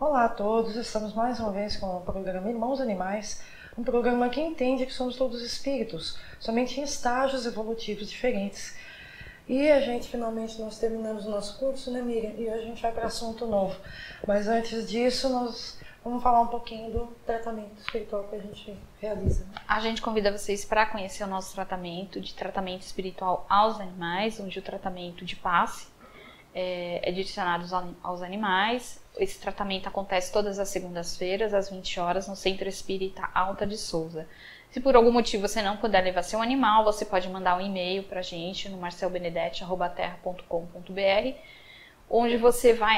Olá a todos, estamos mais uma vez com o programa Irmãos Animais, um programa que entende que somos todos espíritos, somente em estágios evolutivos diferentes. E a gente, finalmente, nós terminamos o nosso curso, né, Miriam? E hoje a gente vai para assunto novo. Mas antes disso, nós vamos falar um pouquinho do tratamento espiritual que a gente realiza. A gente convida vocês para conhecer o nosso tratamento de tratamento espiritual aos animais, onde o tratamento de passe é direcionado aos animais. Esse tratamento acontece todas as segundas-feiras, às 20 horas, no Centro Espírita Alta de Souza. Se por algum motivo você não puder levar seu animal, você pode mandar um e-mail para a gente no marcelbenedetti@terra.com.br, onde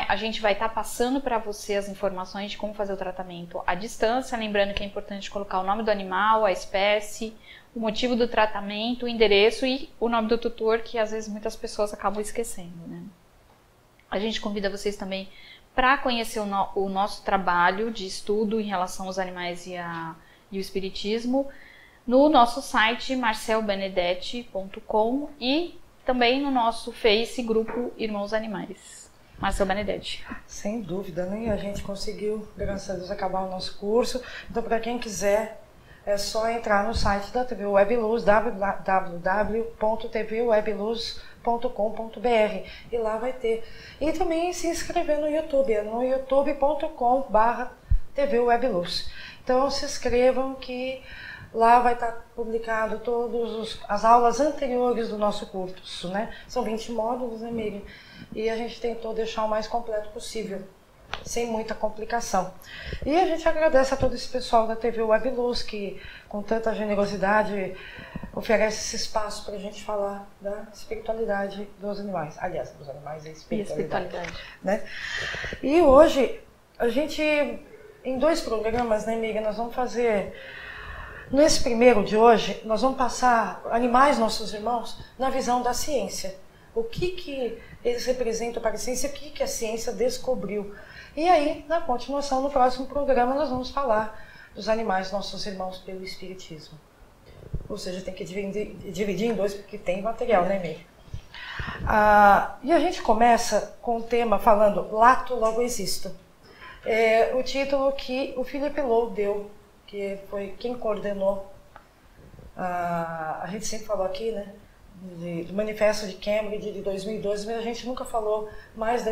a gente vai estar passando para você as informações de como fazer o tratamento à distância, lembrando que é importante colocar o nome do animal, a espécie, o motivo do tratamento, o endereço e o nome do tutor, que às vezes muitas pessoas acabam esquecendo, né? A gente convida vocês também para conhecer o nosso trabalho de estudo em relação aos animais e o espiritismo no nosso site marcelbenedetti.com e também no nosso Face Grupo Irmãos Animais. Marcel Benedetti. Sem dúvida, né? A gente conseguiu, graças a Deus, acabar o nosso curso. Então, para quem quiser, é só entrar no site da TV Web Luz, www.tvwebluz.com.br, e lá vai ter. E também se inscrever no YouTube, no youtube.com/TV Web Luz. Então se inscrevam que lá vai estar publicado todas as aulas anteriores do nosso curso, né? São 20 módulos, né, Miriam? E a gente tentou deixar o mais completo possível, sem muita complicação. E a gente agradece a todo esse pessoal da TV Web Luz, que com tanta generosidade oferece esse espaço para a gente falar da espiritualidade dos animais. Aliás, dos animais e espiritualidade. Né? E hoje, a gente, em 2 programas, né, Miriam, nós vamos fazer... Nesse primeiro de hoje, nós vamos passar animais, nossos irmãos, na visão da ciência. O que eles representam para a ciência, o que a ciência descobriu. E aí, na continuação, no próximo programa, nós vamos falar dos animais, nossos irmãos, pelo espiritismo. Ou seja, tem que dividir em 2, porque tem material, né, Miriam? E a gente começa com o tema falando Lato Logo Existo. O título que o Philip Lowe deu, que foi quem coordenou, a gente sempre falou aqui, né, do Manifesto de Cambridge de 2012, mas a gente nunca falou mais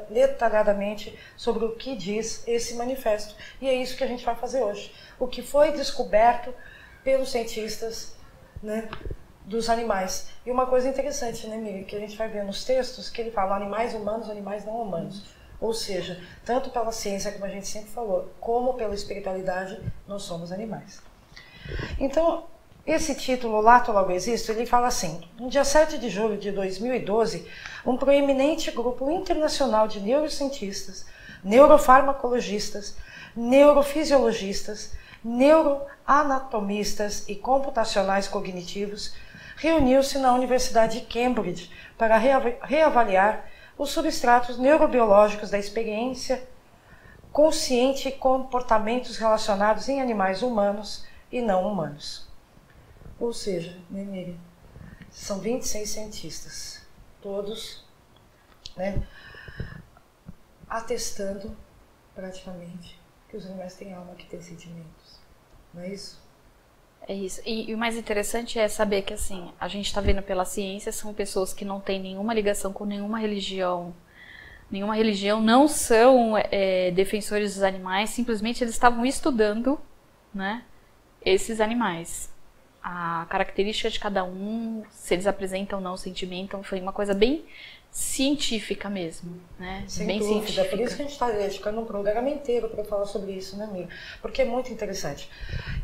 detalhadamente sobre o que diz esse manifesto. E é isso que a gente vai fazer hoje. O que foi descoberto pelos cientistas, né, dos animais. E uma coisa interessante, né, Miriam, que a gente vai ver nos textos, que ele fala animais humanos, animais não humanos. Ou seja, tanto pela ciência, como a gente sempre falou, como pela espiritualidade, nós somos animais. Então, esse título, Lato Logo Existo, ele fala assim: no dia 7 de julho de 2012, um proeminente grupo internacional de neurocientistas, neurofarmacologistas, neurofisiologistas, neuroanatomistas e computacionais cognitivos reuniu-se na Universidade de Cambridge para reavaliar os substratos neurobiológicos da experiência consciente e comportamentos relacionados em animais humanos e não humanos. Ou seja, né, Miriam, são 26 cientistas, todos, né, atestando praticamente que os animais têm alma, que têm sentimentos. Não é isso? É isso. E o mais interessante é saber que, assim, a gente está vendo pela ciência, são pessoas que não têm nenhuma ligação com nenhuma religião, não são defensores dos animais, simplesmente eles estavam estudando, né, esses animais. A característica de cada um, se eles apresentam ou não sentimento, foi uma coisa bem científica mesmo, né? Sem bem dúvida, científica. por isso que a gente está dedicando um programa inteiro para falar sobre isso, né, amiga? Porque é muito interessante.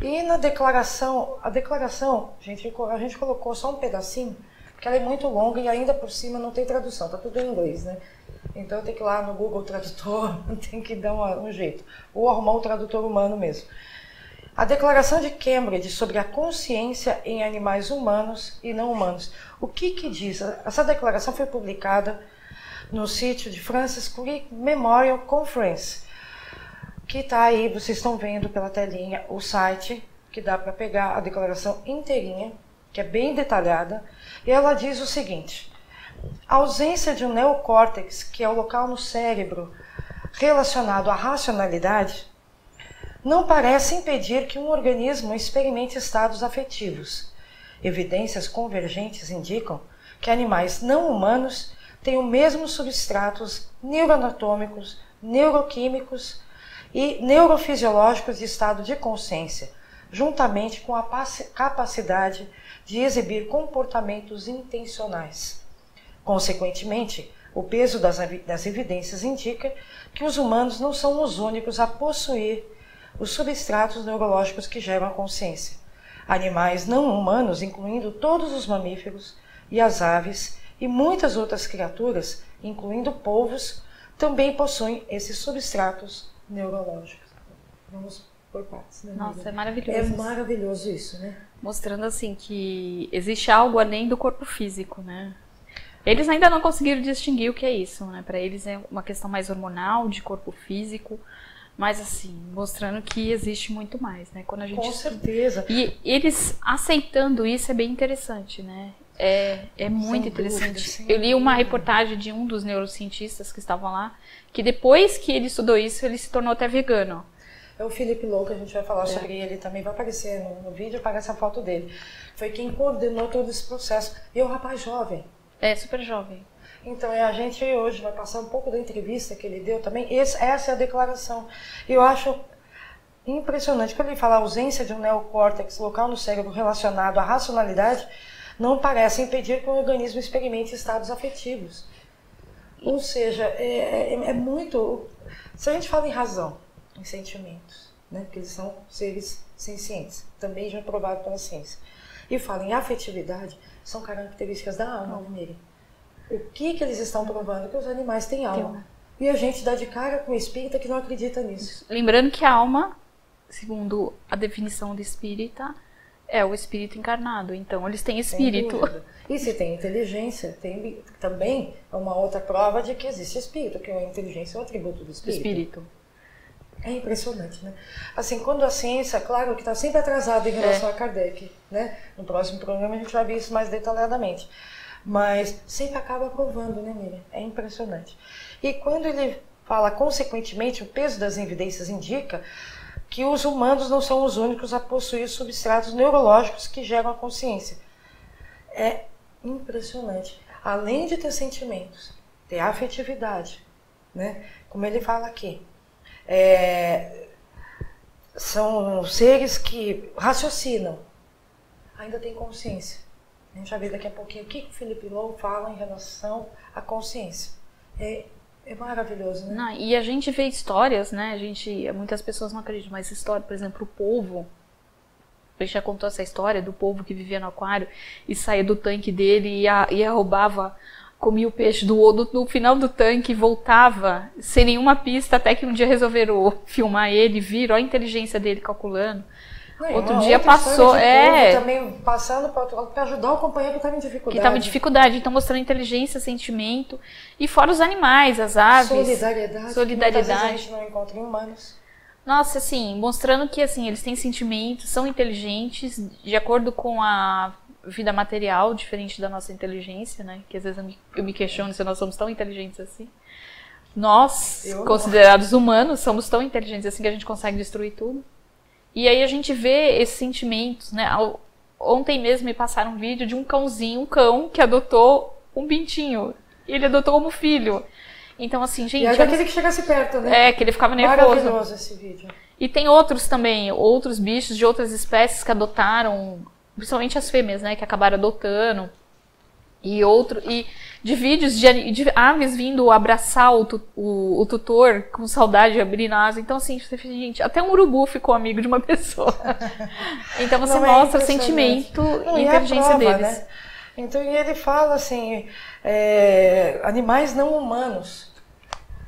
E na declaração, a gente colocou só um pedacinho, porque ela é muito longa e ainda por cima não tem tradução, tá tudo em inglês, né? Então tem que ir lá no Google Tradutor, tem que dar um jeito, ou arrumar um tradutor humano mesmo. A Declaração de Cambridge sobre a consciência em animais humanos e não humanos. O que diz? Essa declaração foi publicada no sítio de Francis Crick Memorial Conference, que está aí, vocês estão vendo pela telinha, o site que dá para pegar a declaração inteirinha, que é bem detalhada, e ela diz o seguinte: a ausência de um neocórtex, que é o local no cérebro relacionado à racionalidade, não parece impedir que um organismo experimente estados afetivos. Evidências convergentes indicam que animais não humanos têm os mesmos substratos neuroanatômicos, neuroquímicos e neurofisiológicos de estado de consciência, juntamente com a capacidade de exibir comportamentos intencionais. Consequentemente, o peso das evidências indica que os humanos não são os únicos a possuir os substratos neurológicos que geram a consciência. Animais não humanos, incluindo todos os mamíferos e as aves e muitas outras criaturas, incluindo polvos, também possuem esses substratos neurológicos. Vamos por partes, né? Nossa, é maravilhoso. É maravilhoso isso, né? Mostrando assim que existe algo além do corpo físico, né? Eles ainda não conseguiram distinguir o que é isso, né? Para eles é uma questão mais hormonal, de corpo físico, mas assim, mostrando que existe muito mais, né? Quando a gente Com certeza. E eles aceitando isso é bem interessante, né? É muito Sem interessante. dúvida, Eu li uma reportagem de um dos neurocientistas que estavam lá, que depois que ele estudou isso, ele se tornou até vegano. É o Felipe Low, que a gente vai falar sobre ele também, vai aparecer no vídeo, aparece a foto dele. Foi quem coordenou todo esse processo. E é um rapaz jovem. É, super jovem. Então, a gente hoje vai passar um pouco da entrevista que ele deu também. Essa é a declaração. Eu acho impressionante. Quando ele fala a ausência de um neocórtex local no cérebro relacionado à racionalidade, não parece impedir que o organismo experimente estados afetivos. Ou seja, é muito... Se a gente fala em razão, em sentimentos, né? Porque eles são seres sencientes, também já provado pela ciência. E fala em afetividade, são características da alma, Miriam. O que eles estão provando? Que os animais têm alma. E a gente dá de cara com o espírita que não acredita nisso. Lembrando que a alma, segundo a definição do espírita, é o espírito encarnado. Então, eles têm espírito. E se tem inteligência, tem também uma outra prova de que existe espírito, que a inteligência é um atributo do espírito. É impressionante, né? Assim, quando a ciência, claro que está sempre atrasada em relação a Kardec, né? No próximo programa a gente vai ver isso mais detalhadamente. Mas sempre acaba provando, né, Miriam? É impressionante. E quando ele fala, consequentemente, o peso das evidências indica que os humanos não são os únicos a possuir substratos neurológicos que geram a consciência. É impressionante. Além de ter sentimentos, ter afetividade, né? Como ele fala aqui. São seres que raciocinam, ainda têm consciência. A gente vai ver daqui a pouquinho o que o Felipe Low fala em relação à consciência. É maravilhoso, né? Não, e a gente vê histórias, né? Muitas pessoas não acreditam, mas história, por exemplo, o polvo. A gente já contou essa história do polvo que vivia no aquário e saía do tanque dele e roubava, comia o peixe no final do tanque e voltava sem nenhuma pista, até que um dia resolveram filmar ele, viram a inteligência dele calculando. Não, outro dia passou, também passando para outro lado para ajudar o companheiro que estava em dificuldade. Que estava em dificuldade, então mostrando inteligência, sentimento, e fora os animais, as aves. Solidariedade. Que muitas vezes a gente não encontra em humanos. Nossa, assim, mostrando que assim, eles têm sentimentos, são inteligentes, de acordo com a vida material, diferente da nossa inteligência, né? Que às vezes eu me questiono se nós somos tão inteligentes assim. Nós, considerados humanos, somos tão inteligentes assim que a gente consegue destruir tudo. E aí a gente vê esses sentimentos, né? Ontem mesmo me passaram um vídeo de um cão que adotou um pintinho. E ele adotou como filho. Então, assim, gente... E é daquele que chegasse perto, né? Que ele ficava nervoso. Maravilhoso esse vídeo. E tem outros também, outros bichos de outras espécies que adotaram, principalmente as fêmeas, né? Que acabaram adotando. E de vídeos de aves vindo abraçar o tutor com saudade de abrir asa. Então, assim, gente, até um urubu ficou amigo de uma pessoa. Então, você mostra sentimento e inteligência deles. Né? Então, e ele fala assim, animais não humanos.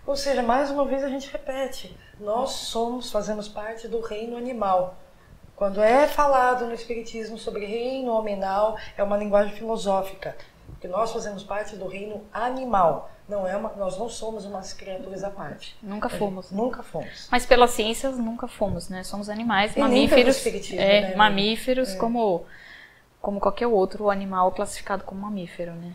Ou seja, mais uma vez a gente repete, nós fazemos parte do reino animal. Quando é falado no Espiritismo sobre reino nominal, é uma linguagem filosófica. porque nós fazemos parte do reino animal. Nós não somos umas criaturas à parte. Nunca fomos. Nunca fomos. Mas pelas ciências nunca fomos, né? Somos animais, E mamíferos, nem pelo espiritismo, né? mamíferos como qualquer outro animal classificado como mamífero, né?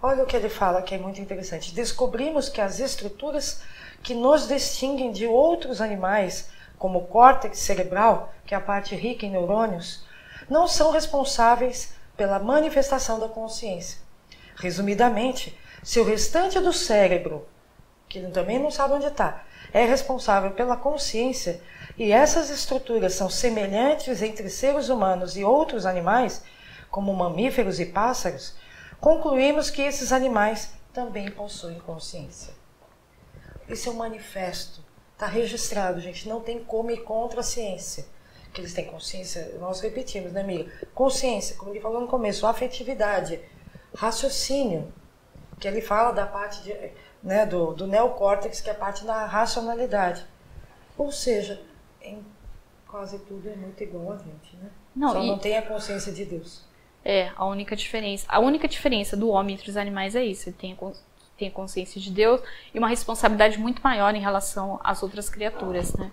Olha o que ele fala, que é muito interessante. Descobrimos que as estruturas que nos distinguem de outros animais, como o córtex cerebral, que é a parte rica em neurônios, não são responsáveis pela manifestação da consciência. Resumidamente, se o restante do cérebro, que ele também não sabe onde está, é responsável pela consciência, e essas estruturas são semelhantes entre seres humanos e outros animais, como mamíferos e pássaros, concluímos que esses animais também possuem consciência. Esse é um manifesto, está registrado, gente, não tem como ir contra a ciência. Que eles têm consciência, nós repetimos, né, amiga? Consciência, como ele falou no começo, afetividade, raciocínio, que ele fala da parte do neocórtex, que é a parte da racionalidade. Ou seja, em quase tudo é muito igual a gente, né? Não tem a consciência de Deus. A única diferença. A única diferença do homem entre os animais é isso. Ele tem a consciência de Deus e uma responsabilidade muito maior em relação às outras criaturas, né?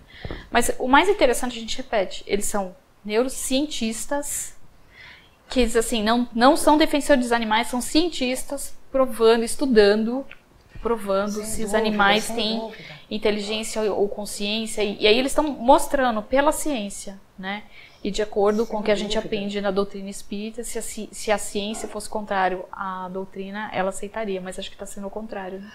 Mas o mais interessante, a gente repete, eles são neurocientistas, que eles, assim, não são defensores dos animais, são cientistas estudando, provando se os animais têm inteligência ou consciência. E aí eles estão mostrando pela ciência, né? E de acordo com o que a gente aprende na doutrina espírita, se a ciência fosse contrário à doutrina, ela aceitaria, mas acho que está sendo o contrário, né?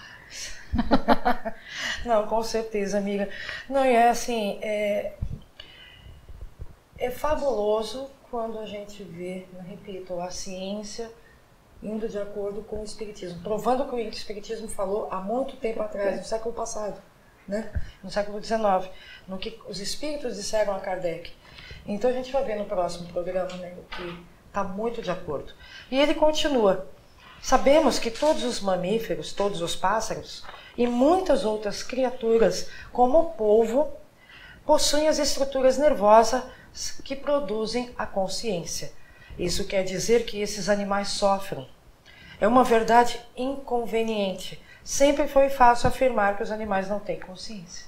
Não, com certeza, amiga. Não, e é assim, é fabuloso quando a gente vê, repito, a ciência indo de acordo com o espiritismo, provando o que o espiritismo falou há muito tempo atrás, no século passado, né? No século XIX, no que os espíritos disseram a Kardec. Então a gente vai ver no próximo programa, né, que está muito de acordo. E ele continua. Sabemos que todos os mamíferos, todos os pássaros e muitas outras criaturas, como o polvo, possuem as estruturas nervosas que produzem a consciência. Isso quer dizer que esses animais sofrem. É uma verdade inconveniente. Sempre foi fácil afirmar que os animais não têm consciência.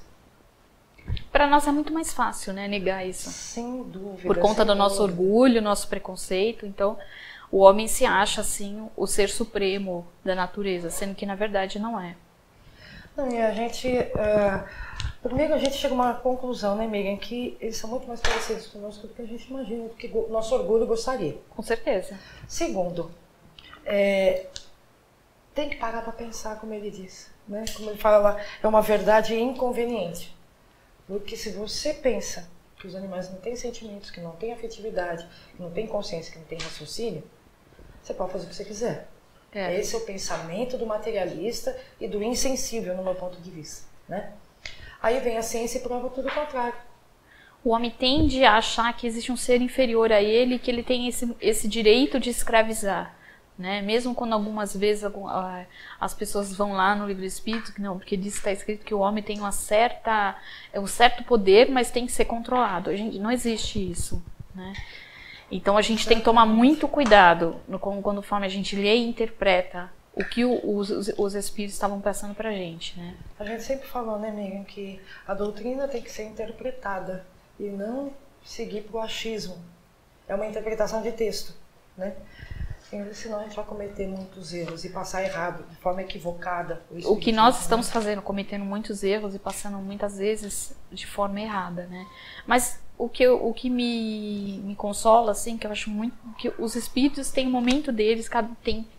Para nós é muito mais fácil, né, negar isso. Sem dúvida. Por conta do nosso orgulho, nosso preconceito. Então, o homem se acha, assim, o ser supremo da natureza, sendo que, na verdade, não é. Não, e a gente... primeiro, a gente chega a uma conclusão, né, amiga, em que eles são muito mais parecidos conosco do que a gente imagina, do que o nosso orgulho gostaria. Com certeza. Segundo, tem que parar para pensar, como ele diz, né? Como ele fala lá, é uma verdade inconveniente. Porque se você pensa que os animais não têm sentimentos, que não têm afetividade, que não têm consciência, que não têm raciocínio, você pode fazer o que você quiser. Esse é o pensamento do materialista e do insensível, no meu ponto de vista, né? Aí vem a ciência e prova tudo o contrário. O homem tende a achar que existe um ser inferior a ele, que ele tem esse direito de escravizar. Né? Mesmo quando algumas vezes as pessoas vão lá no livro espírito, não, porque diz que está escrito que o homem tem um certo poder, mas tem que ser controlado. Não existe isso, né? Então a gente tem que tomar muito cuidado conforme a gente lê e interpreta o que os espíritos estavam passando para a gente, né? A gente sempre falou, né, amiga, que a doutrina tem que ser interpretada e não seguir para o achismo. É uma interpretação de texto, né? Senão a gente vai cometer muitos erros e passar errado, de forma equivocada. O que nós estamos fazendo, cometendo muitos erros e passando muitas vezes de forma errada, né? Mas o que me consola, assim, que eu acho muito, que os espíritos têm o momento deles,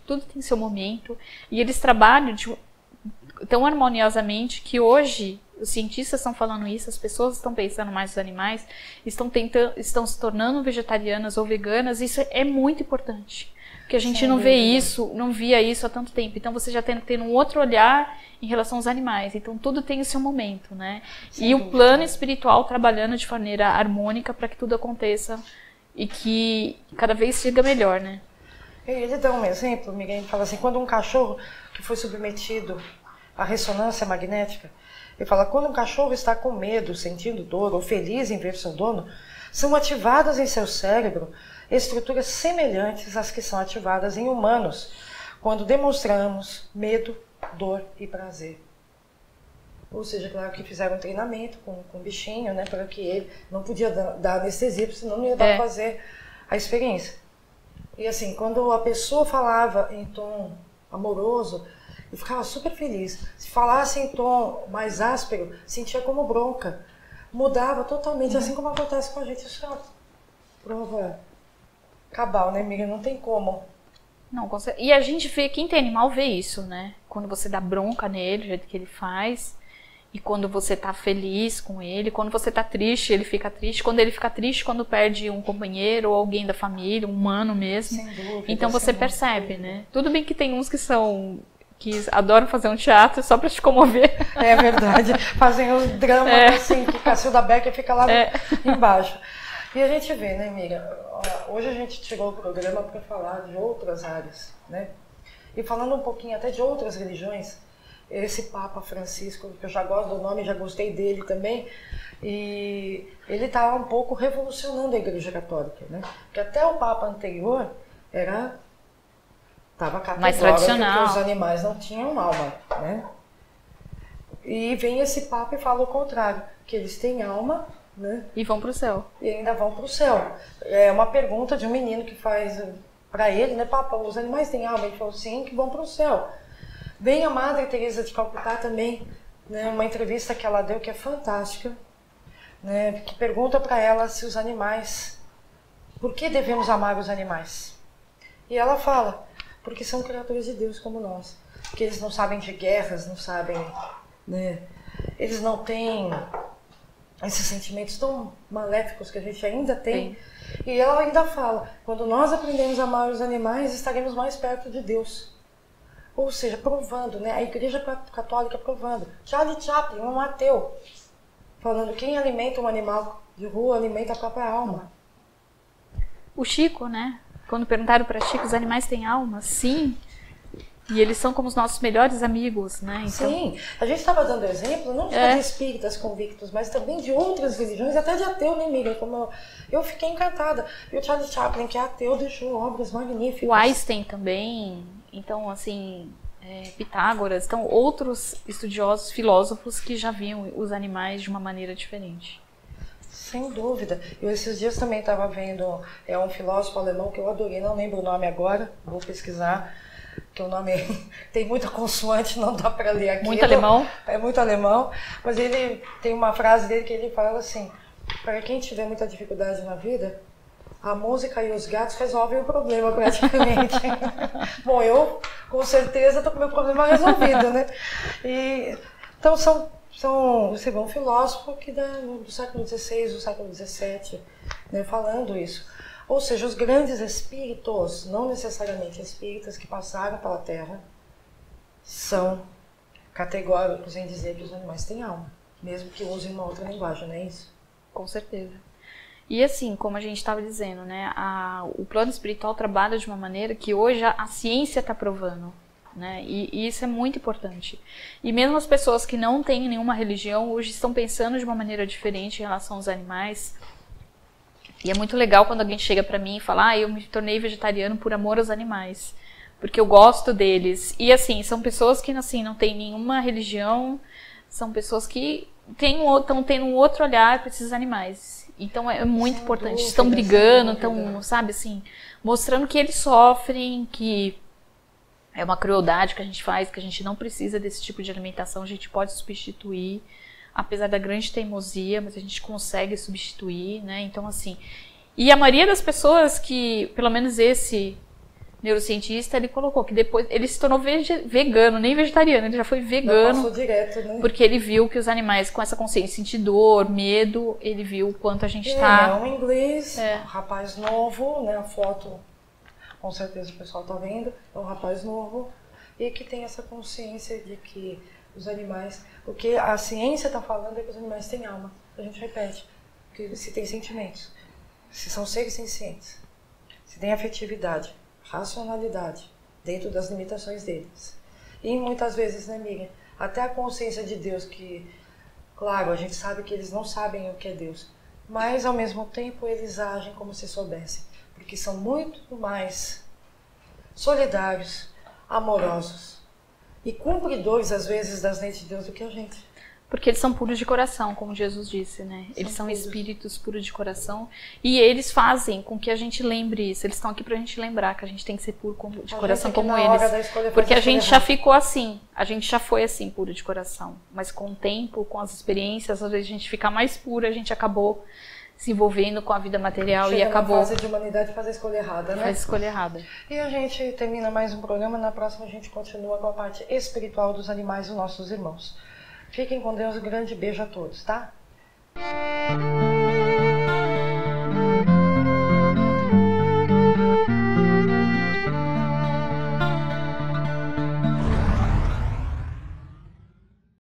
tudo tem seu momento, e eles trabalham tão harmoniosamente que hoje os cientistas estão falando isso, as pessoas estão pensando mais nos animais, estão se tornando vegetarianas ou veganas, isso é muito importante. Porque a gente não via isso há tanto tempo. Então você já tem um outro olhar em relação aos animais. Então tudo tem o seu momento, né? E o plano espiritual trabalhando de maneira harmônica para que tudo aconteça e que cada vez siga melhor, né? Ele dá um exemplo, Miguel, ele fala assim, quando um cachorro que foi submetido à ressonância magnética, ele fala, quando um cachorro está com medo, sentindo dor ou feliz em ver seu dono, são ativadas em seu cérebro estruturas semelhantes às que são ativadas em humanos quando demonstramos medo, dor e prazer. Ou seja, claro que fizeram um treinamento com o bichinho, né, para que ele não podia dar anestesia, porque senão não ia dar para fazer a experiência. E assim, quando a pessoa falava em tom amoroso, eu ficava super feliz. Se falasse em tom mais áspero, sentia como bronca. Mudava totalmente, assim como acontece com a gente. Isso é uma prova cabal, né, Miriam? Não tem como. Não, e a gente vê, quem tem animal vê isso, né? Quando você dá bronca nele, do jeito que ele faz. E quando você tá feliz com ele, quando você tá triste, ele fica triste. Quando ele fica triste, quando perde um companheiro ou alguém da família, um humano mesmo. Sem dúvida, então você percebe, né? Tudo bem que tem uns que adoram fazer um teatro só pra te comover. É verdade. Fazem os dramas assim, que Cacilda Becker fica lá embaixo. E a gente vê, né, Miriam? Hoje a gente tirou o programa para falar de outras áreas, né? E falando um pouquinho até de outras religiões, esse Papa Francisco, que eu já gosto do nome, já gostei dele também, e ele estava um pouco revolucionando a Igreja Católica, né? Porque até o Papa anterior estava mais tradicional, porque os animais não tinham alma, né? E vem esse Papa e fala o contrário, que eles têm alma, né? E vão para o céu. E ainda vão para o céu. É uma pergunta de um menino que faz para ele, né? Papa, os animais têm alma? Ele falou, sim, que vão para o céu. Vem a Madre Teresa de Calcutá também, né, uma entrevista que ela deu que é fantástica, né, que pergunta para ela se os animais, por que devemos amar os animais? E ela fala, porque são criaturas de Deus como nós, que eles não sabem de guerras, não sabem, né, eles não têm esses sentimentos tão maléficos que a gente ainda tem. Sim. E ela ainda fala, quando nós aprendemos a amar os animais, estaremos mais perto de Deus. Ou seja, provando, né? A Igreja Católica provando. Charlie Chaplin, um ateu, falando quem alimenta um animal de rua alimenta a própria alma. O Chico, né? Quando perguntaram para Chico, os animais têm alma? Sim. E eles são como os nossos melhores amigos, né? Então... Sim. A gente estava dando exemplo não só de espíritas convictos, mas também de outras religiões, até de ateu, né, Miriam? Como eu fiquei encantada. E o Charlie Chaplin, que é ateu, deixou obras magníficas. O Einstein também... Então, assim, Pitágoras, então outros estudiosos, filósofos que já viam os animais de uma maneira diferente. Sem dúvida. Eu esses dias também estava vendo um filósofo alemão que eu adorei, não lembro o nome agora, vou pesquisar, que o nome tem muita consoante, não dá para ler aqui. Muito alemão? É muito alemão, mas ele tem uma frase dele que ele fala assim, para quem tiver muita dificuldade na vida, a música e os gatos resolvem o problema praticamente. Bom, eu com certeza estou com o meu problema resolvido, né? E, então você vê um filósofo que do século XVI, do século XVII, né, falando isso. Ou seja, os grandes espíritos, não necessariamente espíritas que passaram pela Terra, são categóricos em dizer que os animais têm alma, mesmo que usem uma outra linguagem, não é isso? Com certeza. E assim, como a gente estava dizendo, né, o plano espiritual trabalha de uma maneira que hoje a ciência está provando, né, e isso é muito importante. E mesmo as pessoas que não têm nenhuma religião hoje estão pensando de uma maneira diferente em relação aos animais. E é muito legal quando alguém chega para mim e fala, eu me tornei vegetariano por amor aos animais, porque eu gosto deles. E assim, são pessoas que assim, não têm nenhuma religião, são pessoas que estão tendo um outro olhar para esses animais. Então é muito importante. Estão brigando, estão, sabe, assim, mostrando que eles sofrem, que é uma crueldade que a gente faz, que a gente não precisa desse tipo de alimentação, a gente pode substituir, apesar da grande teimosia, mas a gente consegue substituir, né? Então, assim, e a maioria das pessoas que, pelo menos esse neurocientista, ele colocou que depois ele se tornou vegano, nem vegetariano, ele já foi vegano. Passou direto, né? Porque ele viu que os animais com essa consciência, sentir dor, medo, ele viu o quanto a gente está... É um inglês, um rapaz novo, né? A foto, com certeza o pessoal está vendo, é um rapaz novo e que tem essa consciência de que os animais... O que a ciência está falando é que os animais têm alma. A gente repete, que se tem sentimentos, se são seres sencientes, se tem afetividade, racionalidade, dentro das limitações deles. E muitas vezes, né, Miriam, até a consciência de Deus, que, claro, a gente sabe que eles não sabem o que é Deus, mas ao mesmo tempo eles agem como se soubessem, porque são muito mais solidários, amorosos e cumpridores, às vezes, das leis de Deus do que a gente. Porque eles são puros de coração, como Jesus disse, né? Eles são espíritos puros de coração. E eles fazem com que a gente lembre isso. Eles estão aqui pra gente lembrar que a gente tem que ser puro de coração como eles. Porque a gente já ficou assim. A gente já foi assim, puro de coração. Mas com o tempo, com as experiências, às vezes a gente fica mais puro. A gente acabou se envolvendo com a vida material e acabou... na fase de humanidade fazer a escolha errada, né? Faz a escolha errada. E a gente termina mais um programa. Na próxima a gente continua com a parte espiritual dos animais dos nossos irmãos. Fiquem com Deus, um grande beijo a todos, tá?